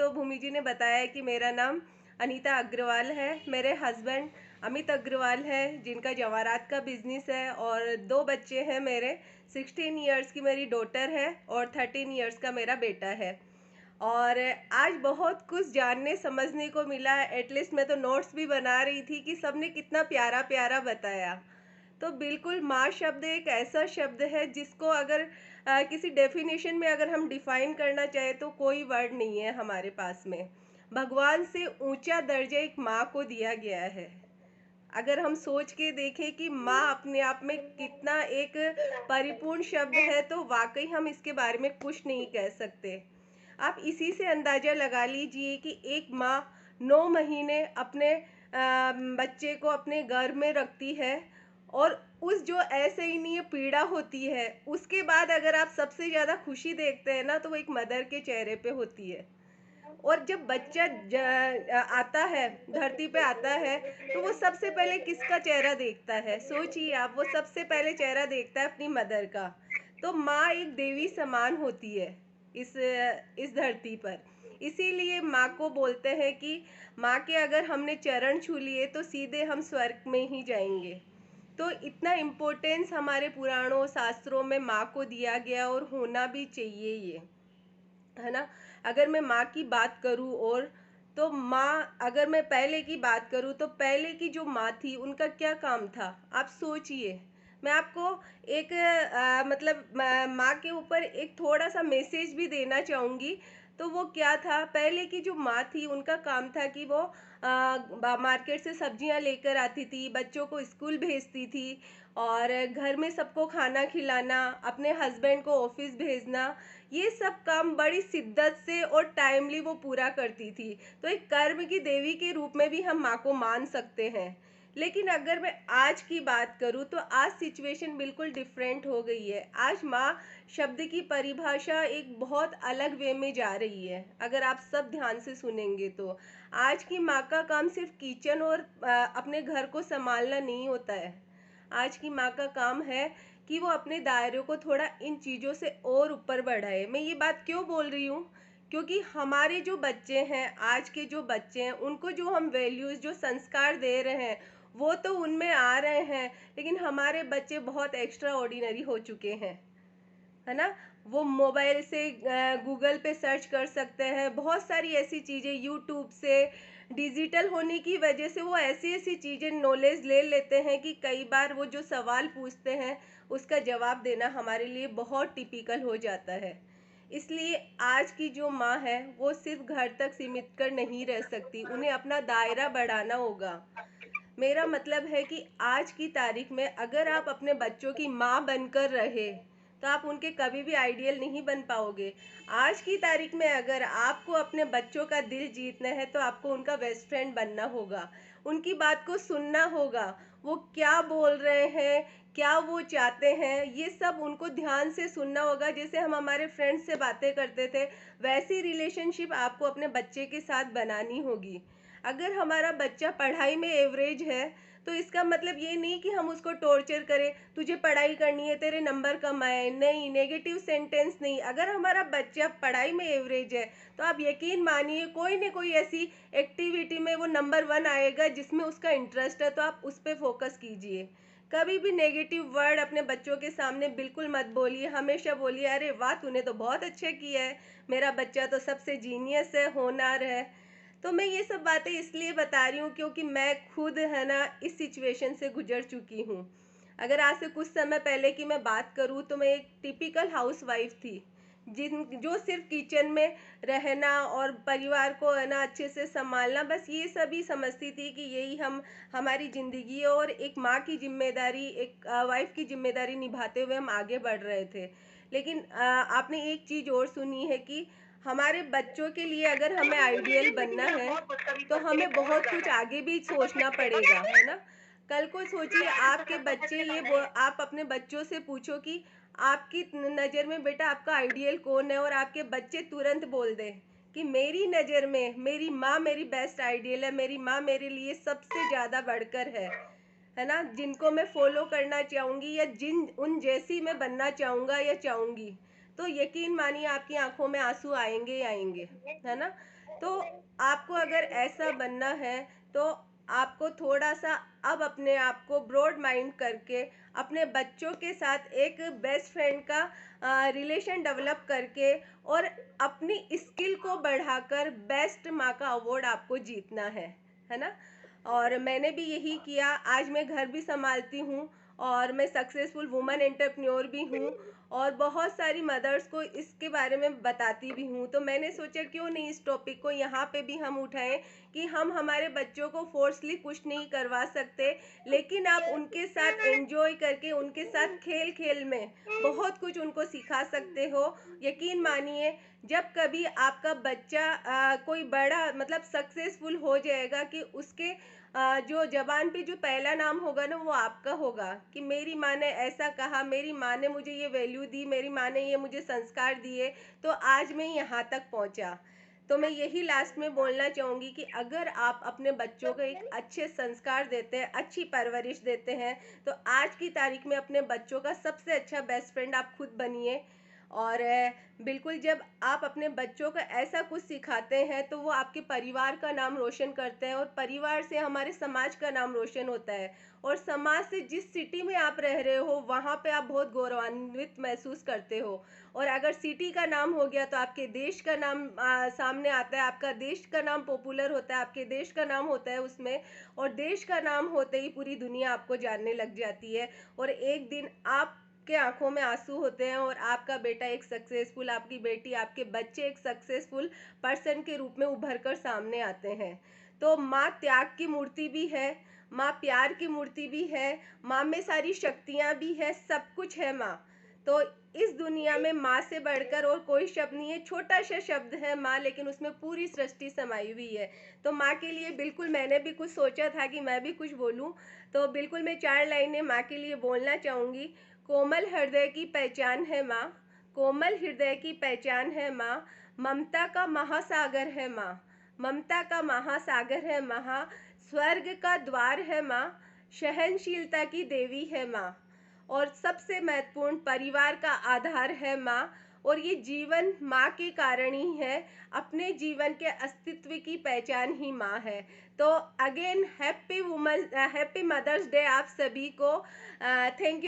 तो भूमि जी ने बताया कि मेरा नाम अनीता अग्रवाल है। मेरे हस्बैंड अमित अग्रवाल है, जिनका जवाहरात का बिजनेस है, और 2 बच्चे हैं मेरे। 16 इयर्स की मेरी डॉटर है और 13 इयर्स का मेरा बेटा है। और आज बहुत कुछ जानने समझने को मिला। एटलीस्ट मैं तो नोट्स भी बना रही थी कि सबने कितना प्यारा प्यारा बताया। तो बिल्कुल माँ शब्द एक ऐसा शब्द है जिसको अगर किसी डेफिनेशन में अगर हम डिफाइन करना चाहे तो कोई वर्ड नहीं है हमारे पास में। भगवान से ऊंचा दर्जा एक माँ को दिया गया है। अगर हम सोच के देखें कि माँ अपने आप में कितना एक परिपूर्ण शब्द है, तो वाकई हम इसके बारे में कुछ नहीं कह सकते। आप इसी से अंदाजा लगा लीजिए कि एक माँ 9 महीने अपने बच्चे को अपने गर्भ में रखती है, और उस जो असहनीय पीड़ा होती है, उसके बाद अगर आप सबसे ज़्यादा खुशी देखते हैं ना, तो वो एक मदर के चेहरे पे होती है। और जब बच्चा आता है, धरती पे आता है, तो वो सबसे पहले किसका चेहरा देखता है? सोचिए आप, वो सबसे पहले चेहरा देखता है अपनी मदर का। तो माँ एक देवी समान होती है इस धरती पर। इसीलिए माँ को बोलते हैं कि माँ के अगर हमने चरण छू लिए तो सीधे हम स्वर्ग में ही जाएंगे। तो इतना इम्पोर्टेंस हमारे पुराणों शास्त्रों में माँ को दिया गया, और होना भी चाहिए ये, है ना। अगर मैं माँ की बात करूँ, और तो माँ, अगर मैं पहले की बात करूँ तो पहले की जो माँ थी उनका क्या काम था, आप सोचिए। मैं आपको एक मतलब माँ के ऊपर एक थोड़ा सा मैसेज भी देना चाहूँगी। तो वो क्या था, पहले की जो माँ थी उनका काम था कि वो मार्केट से सब्जियां लेकर आती थी, बच्चों को स्कूल भेजती थी, और घर में सबको खाना खिलाना, अपने हस्बैंड को ऑफिस भेजना, ये सब काम बड़ी शिद्दत से और टाइमली वो पूरा करती थी। तो एक कर्म की देवी के रूप में भी हम माँ को मान सकते हैं। लेकिन अगर मैं आज की बात करूँ तो आज सिचुएशन बिल्कुल डिफरेंट हो गई है। आज माँ शब्द की परिभाषा एक बहुत अलग वे में जा रही है। अगर आप सब ध्यान से सुनेंगे तो आज की माँ का काम सिर्फ किचन और अपने घर को संभालना नहीं होता है। आज की माँ का काम है कि वो अपने दायरे को थोड़ा इन चीज़ों से और ऊपर बढ़ाए। मैं ये बात क्यों बोल रही हूँ, क्योंकि हमारे जो बच्चे हैं, आज के जो बच्चे हैं, उनको जो हम वैल्यूज़, जो संस्कार दे रहे हैं, वो तो उनमें आ रहे हैं, लेकिन हमारे बच्चे बहुत एक्स्ट्रा ऑर्डिनरी हो चुके हैं, है ना। वो मोबाइल से गूगल पे सर्च कर सकते हैं, बहुत सारी ऐसी चीज़ें यूट्यूब से, डिजिटल होने की वजह से वो ऐसी ऐसी चीज़ें नॉलेज ले लेते हैं कि कई बार वो जो सवाल पूछते हैं उसका जवाब देना हमारे लिए बहुत टिपिकल हो जाता है। इसलिए आज की जो माँ है वो सिर्फ घर तक सीमित कर नहीं रह सकती, उन्हें अपना दायरा बढ़ाना होगा। मेरा मतलब है कि आज की तारीख में अगर आप अपने बच्चों की माँ बनकर रहे, तो आप उनके कभी भी आइडियल नहीं बन पाओगे। आज की तारीख में अगर आपको अपने बच्चों का दिल जीतना है तो आपको उनका बेस्ट फ्रेंड बनना होगा, उनकी बात को सुनना होगा। वो क्या बोल रहे हैं, क्या वो चाहते हैं, ये सब उनको ध्यान से सुनना होगा। जैसे हम हमारे फ्रेंड्स से बातें करते थे, वैसी रिलेशनशिप आपको अपने बच्चे के साथ बनानी होगी। अगर हमारा बच्चा पढ़ाई में एवरेज है, तो इसका मतलब ये नहीं कि हम उसको टॉर्चर करें, तुझे पढ़ाई करनी है, तेरे नंबर कम आए, नहीं, नेगेटिव सेंटेंस नहीं। अगर हमारा बच्चा पढ़ाई में एवरेज है, तो आप यकीन मानिए कोई ना कोई ऐसी एक्टिविटी में वो नंबर 1 आएगा जिसमें उसका इंटरेस्ट है, तो आप उस पर फोकस कीजिए। कभी भी नेगेटिव वर्ड अपने बच्चों के सामने बिल्कुल मत बोलिए। हमेशा बोलिए, अरे वाह, तूने तो बहुत अच्छा किया है, मेरा बच्चा तो सबसे जीनियस है, होनहार है। तो मैं ये सब बातें इसलिए बता रही हूँ क्योंकि मैं खुद, है ना, इस सिचुएशन से गुजर चुकी हूँ। अगर आज से कुछ समय पहले की मैं बात करूँ तो मैं एक टिपिकल हाउसवाइफ थी, जिन जो सिर्फ किचन में रहना और परिवार को, है ना, अच्छे से संभालना, बस ये सभी समझती थी कि यही हमारी ज़िंदगी है, और एक माँ की जिम्मेदारी, एक वाइफ की जिम्मेदारी निभाते हुए हम आगे बढ़ रहे थे। लेकिन आपने एक चीज़ और सुनी है कि हमारे बच्चों के लिए अगर हमें आइडियल बनना है तो हमें बहुत कुछ आगे भी सोचना पड़ेगा, है ना। कल को सोचिए आपके बच्चे आप अपने बच्चों से पूछो कि आपकी नज़र में बेटा आपका आइडियल कौन है, और आपके बच्चे तुरंत बोल दें कि मेरी नज़र में मेरी माँ मेरी बेस्ट आइडियल है, मेरी माँ मेरे लिए सबसे ज़्यादा बढ़कर है ना, जिनको मैं फॉलो करना चाहूँगी, या जिन उन जैसी मैं बनना चाहूँगा या चाहूँगी। तो यकीन मानिए आपकी आंखों में आंसू आएंगे ही आएंगे, है ना। तो आपको अगर ऐसा बनना है तो आपको थोड़ा-सा अब अपने आप को ब्रॉड माइंड करके अपने बच्चों के साथ एक बेस्ट फ्रेंड का रिलेशन डेवलप करके और अपनी स्किल को बढ़ाकर बेस्ट माँ का अवार्ड आपको जीतना है ना? और मैंने भी यही किया, आज मैं घर भी सँभालती हूँ और मैं सक्सेसफुल वुमन एंटरप्रेन्योर भी हूँ और बहुत सारी मदर्स को इसके बारे में बताती भी हूँ। तो मैंने सोचा क्यों नहीं इस टॉपिक को यहाँ पे भी हम उठाएँ कि हम हमारे बच्चों को फ़ोर्सली कुछ नहीं करवा सकते, लेकिन आप उनके साथ एन्जॉय करके, उनके साथ खेल-खेल में बहुत कुछ उनको सिखा सकते हो। यकीन मानिए, जब कभी आपका बच्चा कोई बड़ा मतलब सक्सेसफुल हो जाएगा कि उसके जो ज़बान पे जो पहला नाम होगा ना वो आपका होगा कि मेरी माँ ने ऐसा कहा, मेरी माँ ने मुझे ये वैल्यू दी, मेरी माँ ने ये मुझे संस्कार दिए, तो आज मैं यहाँ तक पहुँचा। तो मैं यही लास्ट में बोलना चाहूँगी कि अगर आप अपने बच्चों को एक अच्छे संस्कार देते हैं, अच्छी परवरिश देते हैं, तो आज की तारीख में अपने बच्चों का सबसे अच्छा बेस्ट फ्रेंड आप खुद बनिए। और बिल्कुल जब आप अपने बच्चों को ऐसा कुछ सिखाते हैं तो वो आपके परिवार का नाम रोशन करते हैं और परिवार से हमारे समाज का नाम रोशन होता है और समाज से जिस सिटी में आप रह रहे हो वहाँ पे आप बहुत गौरवान्वित महसूस करते हो और अगर सिटी का नाम हो गया तो आपके देश का नाम सामने आता है, आपका देश का नाम पॉपुलर होता है, आपके देश का नाम होता है उसमें और देश का नाम होते ही पूरी दुनिया आपको जानने लग जाती है और एक दिन आप के आंखों में आंसू होते हैं और आपका बेटा एक सक्सेसफुल, आपकी बेटी, आपके बच्चे एक सक्सेसफुल पर्सन के रूप में उभर कर सामने आते हैं। तो माँ त्याग की मूर्ति भी है, माँ प्यार की मूर्ति भी है, माँ में सारी शक्तियाँ भी है, सब कुछ है माँ। तो इस दुनिया में माँ से बढ़कर और कोई शब्द नहीं है, छोटा सा शब्द है माँ, लेकिन उसमें पूरी सृष्टि समाई हुई है। तो माँ के लिए बिल्कुल मैंने भी कुछ सोचा था कि मैं भी कुछ बोलूँ, तो बिल्कुल मैं 4 लाइनें माँ के लिए बोलना चाहूँगी। कोमल हृदय की पहचान है माँ, कोमल हृदय की पहचान है माँ, ममता का महासागर है माँ, ममता का महासागर है माँ, स्वर्ग का द्वार है माँ, सहनशीलता की देवी है माँ और सबसे महत्वपूर्ण परिवार का आधार है माँ और ये जीवन माँ के कारण ही है, अपने जीवन के अस्तित्व की पहचान ही माँ है। तो अगेन हैप्पी मदर्स डे आप सभी को। Thank you.